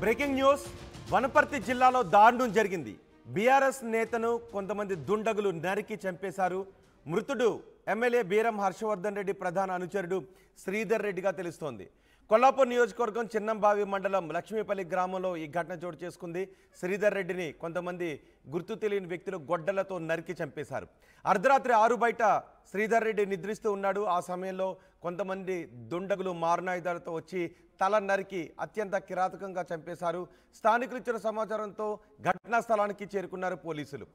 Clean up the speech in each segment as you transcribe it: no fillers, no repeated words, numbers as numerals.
Breaking news Wanaparthy జిల్లాలో దారుణం జరిగింది. బీఆర్ఎస్ నేతను కొంతమంది దుండగులు నరికి చంపేశారు. మృతుడు ఎమ్మెల్యే బీరం హర్షవర్ధన్ రెడ్డి ప్రధాన అనుచరుడు శ్రీధర్ రెడ్డిగా తెలుస్తోంది. కొల్లాపూర్ నియోజకవర్గం చిన్నంబావి మండలం లక్ష్మీపల్లి గ్రామంలో ఈ ఘటన చోటు చేసుకుంది. శ్రీధర్ రెడ్డిని కొంతమంది గుర్తు తెలియని వ్యక్తులు గొడ్డలతో నరికి చంపేశారు. అర్ధరాత్రి 6 బయట శ్రీధర్ రెడ్డి నిద్రిస్తూ ఉన్నాడు. ఆ సమయంలో కొంతమంది దుండగులు మారణాయుధాలతో వచ్చి తల నరికి అత్యంత కిరాతకంగా చంపేశారు. స్థానికులు ఇచ్చిన సమాచారంతో ఘటనా స్థలానికి చేరుకున్నారు పోలీసులు.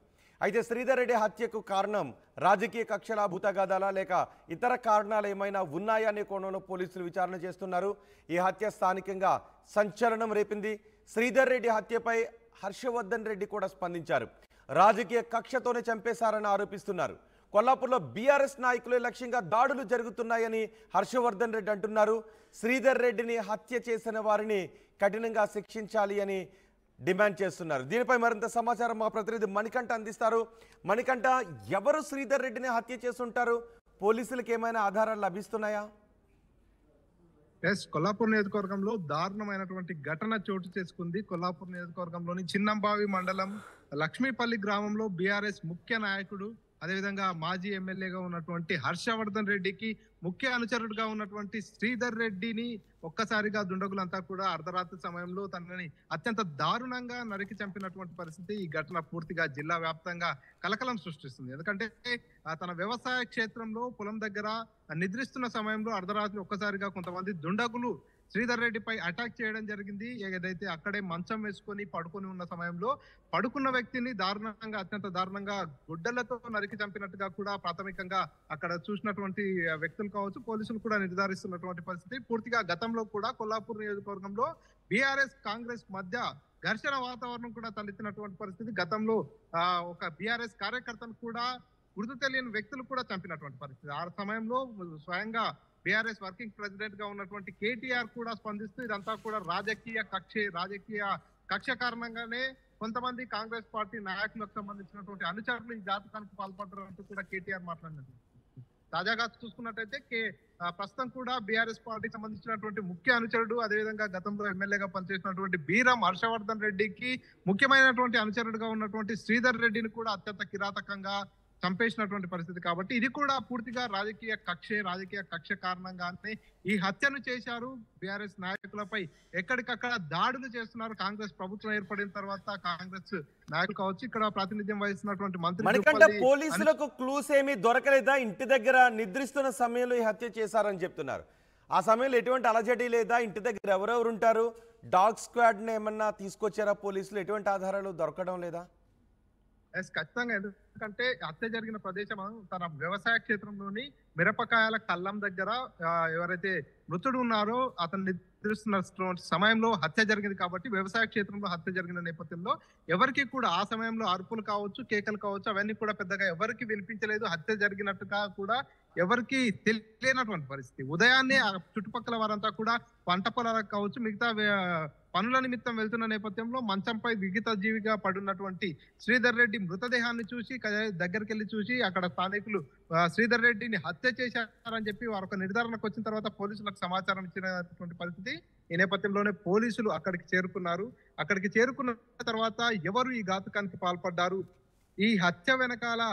అయితే శ్రీధర్ రెడ్డి హత్యకు కారణం రాజకీయ కక్షల, భూతగాదాల లేక ఇతర కారణాలు ఏమైనా ఉన్నాయా అనే కోణంలో పోలీసులు విచారణ చేస్తున్నారు. ఈ హత్య స్థానికంగా సంచలనం రేపింది. శ్రీధర్ రెడ్డి హత్యపై హర్షవర్ధన్ రెడ్డి కూడా స్పందించారు. రాజకీయ కక్షతోనే చంపేశారని ఆరోపిస్తున్నారు. కొల్లాపూర్లో బీఆర్ఎస్ నాయకులే లక్ష్యంగా దాడులు జరుగుతున్నాయని హర్షవర్ధన్ రెడ్డి అంటున్నారు. శ్రీధర్ రెడ్డిని హత్య చేసిన వారిని కఠినంగా శిక్షించాలి అని డిమాండ్ చేస్తున్నారు. దీనిపై మరింత సమాచారం మా ప్రతినిధి మణికంఠ అందిస్తారు. మణికంఠ, ఎవరు శ్రీధర్ రెడ్డిని హత్య చేస్తుంటారు? పోలీసులకు ఏమైనా ఆధారాలు లభిస్తున్నాయా? కొల్లాపూర్ నియోజకవర్గంలో దారుణమైనటువంటి ఘటన చోటు చేసుకుంది. కొల్లాపూర్ నియోజకవర్గంలోని చిన్నంబావి మండలం లక్ష్మీపల్లి గ్రామంలో బీఆర్ఎస్ ముఖ్య నాయకుడు, అదేవిధంగా మాజీ ఎమ్మెల్యేగా ఉన్నటువంటి హర్షవర్ధన్ రెడ్డికి ముఖ్య అనుచరుడుగా ఉన్నటువంటి శ్రీధర్ రెడ్డిని ఒక్కసారిగా దుండగులంతా కూడా అర్ధరాత్రి సమయంలో తనని అత్యంత దారుణంగా నరికి చంపినటువంటి పరిస్థితి. ఈ ఘటన పూర్తిగా జిల్లా వ్యాప్తంగా కలకలం సృష్టిస్తుంది. ఎందుకంటే తన వ్యవసాయ క్షేత్రంలో పొలం దగ్గర నిద్రిస్తున్న సమయంలో అర్ధరాత్రి ఒక్కసారిగా కొంతమంది దుండగులు శ్రీధర్ రెడ్డిపై అటాక్ చేయడం జరిగింది. ఏదైతే అక్కడే మంచం వేసుకొని పడుకొని ఉన్న సమయంలో పడుకున్న వ్యక్తిని దారుణంగా, అత్యంత దారుణంగా గుడ్డలతో నరికి చంపినట్టుగా కూడా ప్రాథమికంగా అక్కడ చూసినటువంటి వ్యక్తులు కావచ్చు, పోలీసులు కూడా నిర్ధారిస్తున్నటువంటి పరిస్థితి. పూర్తిగా గతంలో కూడా కొల్లాపూర్ నియోజకవర్గంలో బీఆర్ఎస్ కాంగ్రెస్ మధ్య ఘర్షణ వాతావరణం కూడా తలెత్తినటువంటి పరిస్థితి. గతంలో ఒక బీఆర్ఎస్ కార్యకర్తను కూడా గుర్తు తెలియని వ్యక్తులు కూడా చంపినటువంటి పరిస్థితి. ఆ సమయంలో స్వయంగా బీఆర్ఎస్ వర్కింగ్ ప్రెసిడెంట్ గా ఉన్నటువంటి కేటీఆర్ కూడా స్పందిస్తూ ఇదంతా కూడా రాజకీయ కక్ష కారణంగానే కొంతమంది కాంగ్రెస్ పార్టీ నాయకులకు సంబంధించినటువంటి అనుచరులు ఈ జాతకానికి పాల్పడ్డారంటూ కూడా కేటీఆర్ మాట్లాడినారు. తాజాగా చూసుకున్నట్టయితే ప్రస్తుతం కూడా బీఆర్ఎస్ పార్టీకి సంబంధించినటువంటి ముఖ్య అనుచరుడు, అదేవిధంగా గతంలో ఎమ్మెల్యేగా పనిచేసినటువంటి బీరం హర్షవర్ధన్ రెడ్డికి ముఖ్యమైనటువంటి అనుచరుడుగా ఉన్నటువంటి శ్రీధర్ రెడ్డిని కూడా అత్యంత కిరాతకంగా చంపేసినటువంటి పరిస్థితి. కాబట్టి ఇది కూడా పూర్తిగా రాజకీయ కక్ష కారణంగానే ఈ హత్యను చేశారు. బీఆర్ఎస్ నాయకులపై ఎక్కడికక్కడ దాడులు చేస్తున్నారు. కాంగ్రెస్ ప్రభుత్వం ఏర్పడిన తర్వాత కాంగ్రెస్ నాయకులు కావచ్చు, ఇక్కడ ప్రాతినిధ్యం వహిస్తున్నటువంటి మంత్రి పోలీసులకు క్లూస్ ఏమీ దొరకలేదా? ఇంటి దగ్గర నిద్రిస్తున్న సమయంలో ఈ హత్య చేశారని చెప్తున్నారు. ఆ సమయంలో ఎటువంటి అలజడి లేదా? ఇంటి దగ్గర ఎవరెవరు ఉంటారు? డాగ్ స్క్వాడ్ ని ఏమన్నా తీసుకొచ్చారా పోలీసులు? ఎటువంటి ఆధారాలు దొరకడం లేదా? ఖచ్చితంగా. ఎందుకంటే హత్య జరిగిన ప్రదేశం తన వ్యవసాయ క్షేత్రంలోని మిరపకాయల కళ్ళం దగ్గర ఎవరైతే మృతుడు ఉన్నారో అతను నిద్రిస్తున్న సమయంలో హత్య జరిగింది. కాబట్టి వ్యవసాయ క్షేత్రంలో హత్య జరిగిన నేపథ్యంలో ఎవరికి కూడా ఆ సమయంలో అరుపులు కావచ్చు, కేకలు కావచ్చు, అవన్నీ కూడా పెద్దగా ఎవరికి వినిపించలేదు. హత్య జరిగినట్టుగా కూడా ఎవరికి తెలియనటువంటి పరిస్థితి. ఉదయాన్నే ఆ చుట్టుపక్కల వారంతా కూడా పంట పొలాలకు కావచ్చు, మిగతా పనుల నిమిత్తం వెళ్తున్న నేపథ్యంలో మంచంపై విగిత జీవిగా పడున్నటువంటి శ్రీధర్ రెడ్డి మృతదేహాన్ని చూసి దగ్గరికి వెళ్ళి చూసి అక్కడ స్థానికులు శ్రీధర్ రెడ్డిని హత్య చేశారని చెప్పి వారు ఒక నిర్ధారణకు వచ్చిన తర్వాత పోలీసులకు సమాచారం ఇచ్చినటువంటి పరిస్థితి. ఈ నేపథ్యంలోనే పోలీసులు అక్కడికి చేరుకున్నారు. అక్కడికి చేరుకున్న తర్వాత ఎవరు ఈ ఘాతుకానికి పాల్పడ్డారు, ఈ హత్య వెనకాల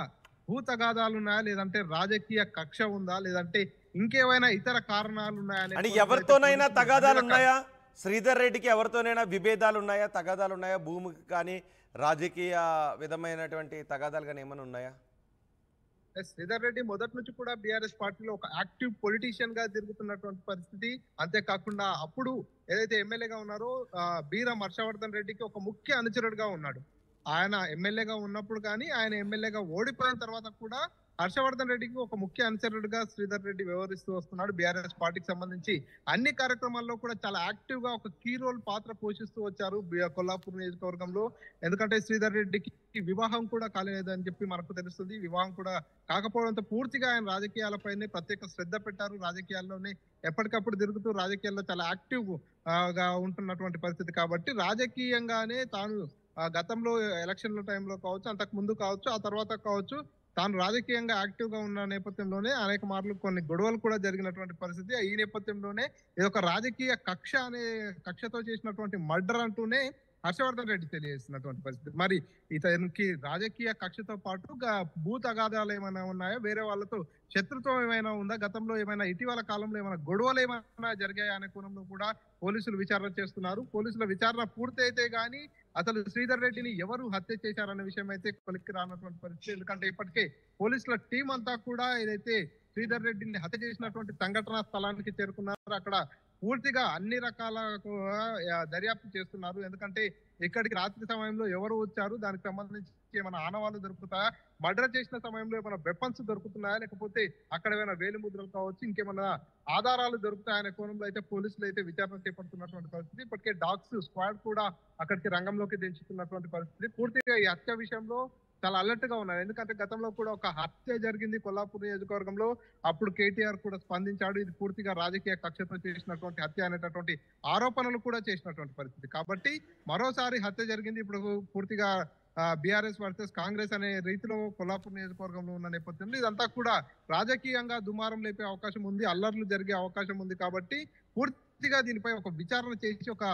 భూతగాదాలు ఉన్నాయా, లేదంటే రాజకీయ కక్ష ఉందా, లేదంటే ఇంకేమైనా ఇతర కారణాలు ఉన్నాయా, ఎవరితోనైనా తగాదాలు ఉన్నాయా? శ్రీధర్ రెడ్డికి ఎవరితోనైనా విభేదాలు ఉన్నాయా, తగాదాలు ఉన్నాయా? భూమికి కానీ రాజకీయ విధమైనటువంటి తగాదాలు కానీ ఏమైనా ఉన్నాయా? శ్రీధర్ రెడ్డి మొదటి నుంచి కూడా బీఆర్ఎస్ పార్టీలో ఒక యాక్టివ్ పొలిటీషియన్ గా తిరుగుతున్నటువంటి పరిస్థితి. అంతేకాకుండా అప్పుడు ఏదైతే ఎమ్మెల్యేగా ఉన్నారో బీరం హర్షవర్ధన్ రెడ్డికి ఒక ముఖ్య అనుచరుడుగా ఉన్నాడు. ఆయన ఎమ్మెల్యేగా ఉన్నప్పుడు కానీ, ఆయన ఎమ్మెల్యేగా ఓడిపోయిన తర్వాత కూడా హర్షవర్ధన్ రెడ్డికి ఒక ముఖ్య అనుచరుడుగా శ్రీధర్ రెడ్డి వ్యవహరిస్తూ వస్తున్నాడు. బీఆర్ఎస్ పార్టీకి సంబంధించి అన్ని కార్యక్రమాల్లో కూడా చాలా యాక్టివ్ గా ఒక కీ రోల్ పాత్ర పోషిస్తూ వచ్చారు కొల్లాపూర్ నియోజకవర్గంలో. ఎందుకంటే శ్రీధర్ రెడ్డికి వివాహం కూడా కాలేదని చెప్పి మనకు తెలుస్తుంది. వివాహం కూడా కాకపోవడంతో పూర్తిగా ఆయన రాజకీయాలపైనే ప్రత్యేక శ్రద్ధ పెట్టారు. రాజకీయాల్లోనే ఎప్పటికప్పుడు తిరుగుతూ రాజకీయాల్లో చాలా యాక్టివ్ గా ఉంటున్నటువంటి పరిస్థితి. కాబట్టి రాజకీయంగానే తాను గతంలో ఎలక్షన్ల టైంలో కావచ్చు, అంతకు ముందు కావచ్చు, ఆ తర్వాత కావచ్చు, తాను రాజకీయంగా యాక్టివ్ గా ఉన్న నేపథ్యంలోనే అనేక మార్లు కొన్ని గొడవలు కూడా జరిగినటువంటి పరిస్థితి. ఈ నేపథ్యంలోనే ఇదొక రాజకీయ కక్షతో చేసినటువంటి మర్డర్ అంటూనే హర్షవర్ధన్ రెడ్డి తెలియజేస్తున్నటువంటి పరిస్థితి. మరి ఇతనికి రాజకీయ కక్షతో పాటు భూ తగాదాలు ఏమైనా ఉన్నాయా, వేరే వాళ్ళతో శత్రుత్వం ఏమైనా ఉందా, గతంలో ఏమైనా ఇటీవల కాలంలో ఏమైనా గొడవలు ఏమైనా జరిగాయా అనే కోణంలో కూడా పోలీసులు విచారణ చేస్తున్నారు. పోలీసుల విచారణ పూర్తయితే గానీ అసలు శ్రీధర్ రెడ్డిని ఎవరు హత్య చేశారనే విషయం అయితే కొలిక్కి రానటువంటి పరిస్థితి. ఎందుకంటే ఇప్పటికే పోలీసుల టీం అంతా కూడా ఏదైతే శ్రీధర్ రెడ్డిని హత్య చేసినటువంటి సంఘటనా స్థలానికి చేరుకున్నారు. అక్కడ పూర్తిగా అన్ని రకాల దర్యాప్తు చేస్తున్నారు. ఎందుకంటే ఇక్కడికి రాత్రి సమయంలో ఎవరు వచ్చారు, దానికి సంబంధించి ఏమైనా ఆనవాళ్ళు దొరుకుతాయా, మర్డర్ చేసిన సమయంలో ఏమైనా వెపన్స్ దొరుకుతున్నాయా, లేకపోతే అక్కడ ఏమైనా వేలిముద్రలు కావచ్చు, ఇంకేమైనా ఆధారాలు దొరుకుతాయనే కోణంలో అయితే పోలీసులు అయితే విచారణ చేపడుతున్నటువంటి పరిస్థితి. ఇప్పటికే డాగ్స్ స్క్వాడ్ కూడా అక్కడికి రంగంలోకి దించుతున్నటువంటి పరిస్థితి. పూర్తిగా ఈ హత్య విషయంలో చాలా అలర్ట్ గా ఉన్నారు. ఎందుకంటే గతంలో కూడా ఒక హత్య జరిగింది కొల్లాపూర్ నియోజకవర్గంలో. అప్పుడు కేటీఆర్ కూడా స్పందించాడు. ఇది పూర్తిగా రాజకీయ కక్షతో చేసినటువంటి హత్య అనేటటువంటి ఆరోపణలు కూడా చేసినటువంటి పరిస్థితి. కాబట్టి మరోసారి హత్య జరిగింది. ఇప్పుడు పూర్తిగా బీఆర్ఎస్ వర్సెస్ కాంగ్రెస్ అనే రీతిలో కొల్లాపూర్ నియోజకవర్గంలో ఉన్న నేపథ్యంలో ఇదంతా కూడా రాజకీయంగా దుమారం లేపే అవకాశం ఉంది, అల్లర్లు జరిగే అవకాశం ఉంది. కాబట్టి పూర్తిగా దీనిపై ఒక విచారణ చేసి ఒక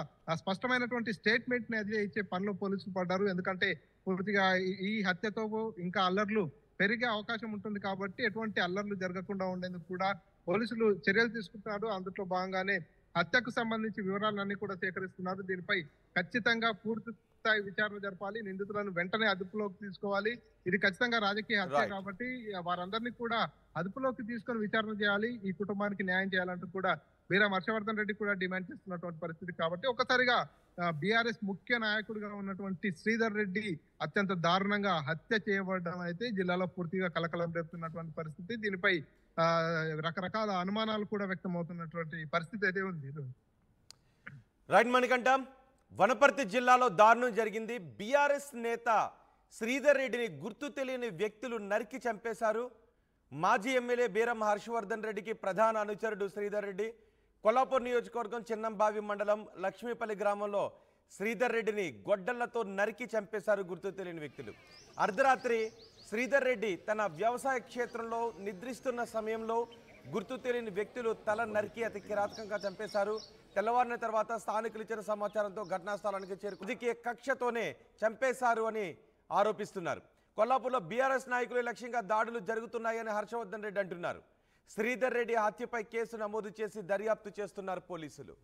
స్పష్టమైనటువంటి స్టేట్మెంట్ ని అది ఇచ్చే పనిలో పోలీసులు పడ్డారు. ఎందుకంటే పూర్తిగా ఈ హత్యతో ఇంకా అల్లర్లు పెరిగే అవకాశం ఉంటుంది. కాబట్టి ఎటువంటి అల్లర్లు జరగకుండా ఉండేందుకు కూడా పోలీసులు చర్యలు తీసుకుంటున్నారు. అందులో భాగంగానే హత్యకు సంబంధించి వివరాలన్నీ కూడా సేకరిస్తున్నారు. దీనిపై ఖచ్చితంగా పూర్తి స్థాయి విచారణ జరపాలి, నిందితులను వెంటనే అదుపులోకి తీసుకోవాలి. ఇది ఖచ్చితంగా రాజకీయ హత్య కాబట్టి వారందరినీ కూడా అదుపులోకి తీసుకొని విచారణ చేయాలి, ఈ కుటుంబానికి న్యాయం చేయాలంటూ కూడా బీరం హర్షవర్ధన్ రెడ్డి కూడా డిమాండ్ చేస్తున్నటువంటి పరిస్థితి. కాబట్టి ఒక్కసారిగా బీఆర్ఎస్ ముఖ్య నాయకుడిగా ఉన్నటువంటి శ్రీధర్ రెడ్డి అత్యంత దారుణంగా హత్య చేయబడడం అయితే జిల్లాలో పూర్తిగా కలకలం రేపుతున్నటువంటి పరిస్థితి. దీనిపై రకరకాల అనుమానాలు కూడా వ్యక్తమవుతున్నటువంటి పరిస్థితి అయితే ఉంది. రైట్ మణికంఠ, వనపర్తి జిల్లాలో దారుణం జరిగింది. బీఆర్ఎస్ నేత శ్రీధర్ రెడ్డిని గుర్తు తెలియని వ్యక్తులు నరికి చంపేశారు. మాజీ ఎమ్మెల్యే బీరం హర్షవర్ధన్ రెడ్డికి ప్రధాన అనుచరుడు శ్రీధర్ రెడ్డి కొల్లాపూర్ నియోజకవర్గం చిన్నంబావి మండలం లక్ష్మీపల్లి గ్రామంలో శ్రీధర్ రెడ్డిని గొడ్డళ్లతో నరికి చంపేశారు గుర్తు తెలియని వ్యక్తులు. అర్ధరాత్రి శ్రీధర్ రెడ్డి తన వ్యవసాయ క్షేత్రంలో నిద్రిస్తున్న సమయంలో గుర్తు తెలియని వ్యక్తులు తల నరికి అతి కిరాతకంగా చంపేశారు. తెల్లవారిన తర్వాత స్థానికులు ఇచ్చిన సమాచారంతో ఘటనా స్థలానికి చేరుకుని కక్షతోనే చంపేశారు అని ఆరోపిస్తున్నారు. కొల్లాపూర్లో బీఆర్ఎస్ నాయకుల లక్ష్యంగా దాడులు జరుగుతున్నాయని హర్షవర్ధన్ రెడ్డి అంటున్నారు. శ్రీధర్ రెడ్డి హత్యపై కేసు నమోదు చేసి దర్యాప్తు చేస్తున్నారు పోలీసులు.